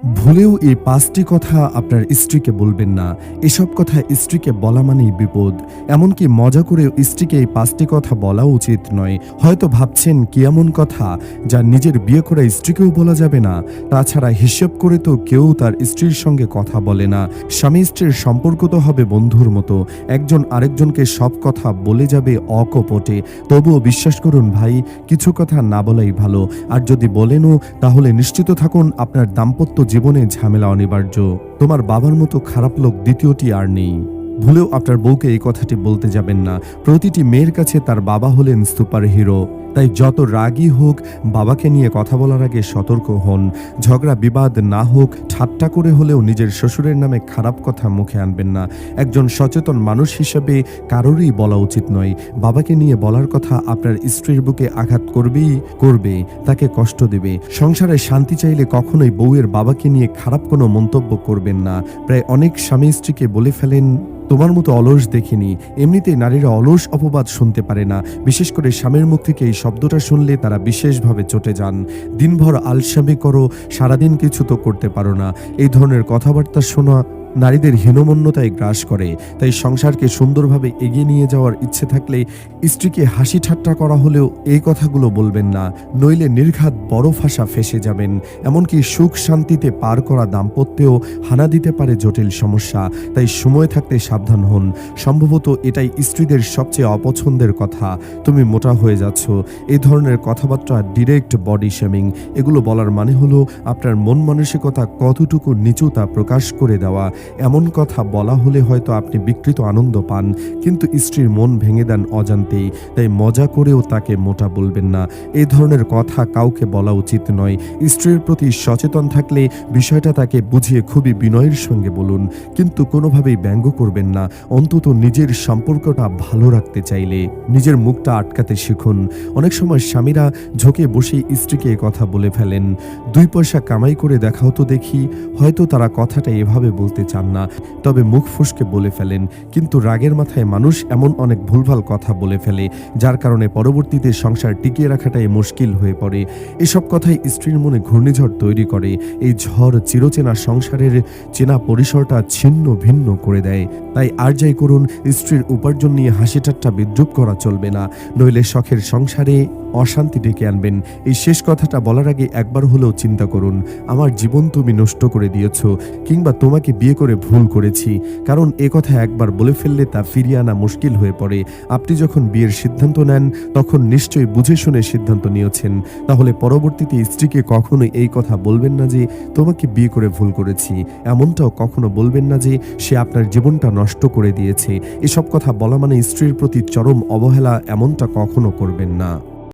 ভুলেও এই ৫টি কথা আপনার স্ত্রীকে বলবেন না। এসব কথা স্ত্রীকে বলা মানেই বিপদ। এমনকি মজা করেও স্ত্রীকে এই ৫টি কথা বলা উচিত নয়। হয়তো ভাবছেন কি এমন কথা যা নিজের বিয়ে করা স্ত্রীকেও বলা যাবে না? তাছাড়া হিসেব করে তো কেউ তার স্ত্রীর সঙ্গে কথা বলে না। স্বামী স্ত্রীর সম্পর্ক তো হবে বন্ধুর মতো। একজন আরেকজনকে সব কথা বলে যাবে অকপটে। তবুও বিশ্বাস করুন ভাই, কিছু কথা না বলাই ভালো। আর যদি বলেনও, তাহলে নিশ্চিত থাকুন আপনার দাম্পত্য জীবনে ঝামেলা অনিবার্য। তোমার বাবার মতো খারাপ লোক দ্বিতীয়টি আর নেই। ভুলেও আপনার বউকে এই কথাটি বলতে যাবেন না। প্রতিটি মেয়ের কাছে তার বাবা হলেন সুপার হিরো। তাই যত রাগই হোক, বাবাকে নিয়ে কথা বলার আগে সতর্ক হন। ঝগড়া বিবাদ না হোক, ঠাট্টা করে হলেও নিজের শ্বশুরের নামে খারাপ কথা মুখে আনবেন না। একজন সচেতন মানুষ হিসেবে কারোরই বলা উচিত নয়। বাবাকে নিয়ে বলার কথা আপনার স্ত্রীর বুকে আঘাত করবে, তাকে কষ্ট দেবে। সংসারে শান্তি চাইলে কখনোই বউয়ের বাবাকে নিয়ে খারাপ কোনো মন্তব্য করবেন না। প্রায় অনেক স্বামী স্ত্রীকে বলে ফেলেন, তোমার মতো অলস দেখিনি। এমনিতেই নারীরা অলস অপবাদ শুনতে পারে না। বিশেষ করে স্বামীর মুখ থেকে এই শব্দটা শুনলে তারা বিশেষভাবে চটে যান। দিনভর আলসামি করো, সারাদিন কিছু তো করতে পারো না। এই ধরনের কথাবার্তা শোনা নারীদের হীনমন্যতায় গ্রাস করে। তাই সংসারকে সুন্দরভাবে এগিয়ে নিয়ে যাওয়ার ইচ্ছে থাকলে স্ত্রীকে হাসি ঠাট্টা করা হলেও এই কথাগুলো বলবেন না। নইলে নির্ঘাত বড় ফাঁসা ফেসে যাবেন। এমনকি সুখ শান্তিতে পার করা দাম্পত্যেও হানা দিতে পারে জটিল সমস্যা। তাই সময় থাকতে সাবধান হন। সম্ভবত এটাই স্ত্রীদের সবচেয়ে অপছন্দের কথা। তুমি মোটা হয়ে যাচ্ছ। এই ধরনের কথাবার্তা ডিরেক্ট বডি শেমিং। এগুলো বলার মানে হলো আপনার মন মানসিকতা কতটুকু নিচু তা প্রকাশ করে দেওয়া। এমন কথা বলা হলে হয়তো আপনি বিকৃত আনন্দ পান, কিন্তু স্ত্রীর মন ভেঙে দেন অজান্তেই। তাই মজা করেও তাকে মোটা বলবেন না। এই ধরনের কথা কাউকে বলা উচিত নয়। স্ত্রীর প্রতি সচেতন থাকলে বিষয়টা তাকে বুঝিয়ে খুবই বিনয়ের সঙ্গে বলুন, কিন্তু কোনোভাবেই ব্যঙ্গ করবেন না। অন্তত নিজের সম্পর্কটা ভালো রাখতে চাইলে নিজের মুখটা আটকাতে শিখুন। অনেক সময় স্বামীরা ঝোঁকে বসে স্ত্রীকে কথা বলে ফেলেন, 2 পয়সা কামাই করে দেখাও তো দেখি। হয়তো তারা কথাটা এভাবে বলতে চান না, তবে মুখ ফুসকে বলে ফেলেন। কিন্তু রাগের মাথায় মানুষ এমন অনেক ভুলভাল কথা বলে ফেলে, যার কারণে পরবর্তীতে সংসার টিকিয়ে রাখাটাই মুশকিল হয়ে পড়ে। এসব কথাই স্ত্রীর মনে ঘূর্ণিঝড় তৈরি করে। এই ঝড় চিরচেনা সংসারের চেনা পরিসরটা ছিন্ন ভিন্ন করে দেয়। তাই আর যাই করুন, স্ত্রীর উপার্জন নিয়ে হাসি ঠাট্টা বিদ্রুপ করা চলবে না। নইলে শখের সংসারে অশান্তি ডেকে আনবেন। এই শেষ কথাটা বলার আগে একবার হলেও চিন্তা করুন, আমার জীবন তুমি নষ্ট করে দিয়েছ, কিংবা তোমাকে বিয়ে করে ভুল করেছি। কারণ এ কথা একবার বলে ফেললে তা ফিরিয়ে আনা মুশকিল হয়ে পড়ে। আপনি যখন বিয়ের সিদ্ধান্ত নেন, তখন নিশ্চয়ই বুঝে শুনে সিদ্ধান্ত নিয়েছেন। তাহলে পরবর্তীতে স্ত্রীকে কখনোই এই কথা বলবেন না যে তোমাকে বিয়ে করে ভুল করেছি। এমনটাও কখনো বলবেন না যে সে আপনার জীবনটা নষ্ট করে দিয়েছে। এসব কথা বলা মানে স্ত্রীর প্রতি চরম অবহেলা, এমনটা কখনো করবেন না।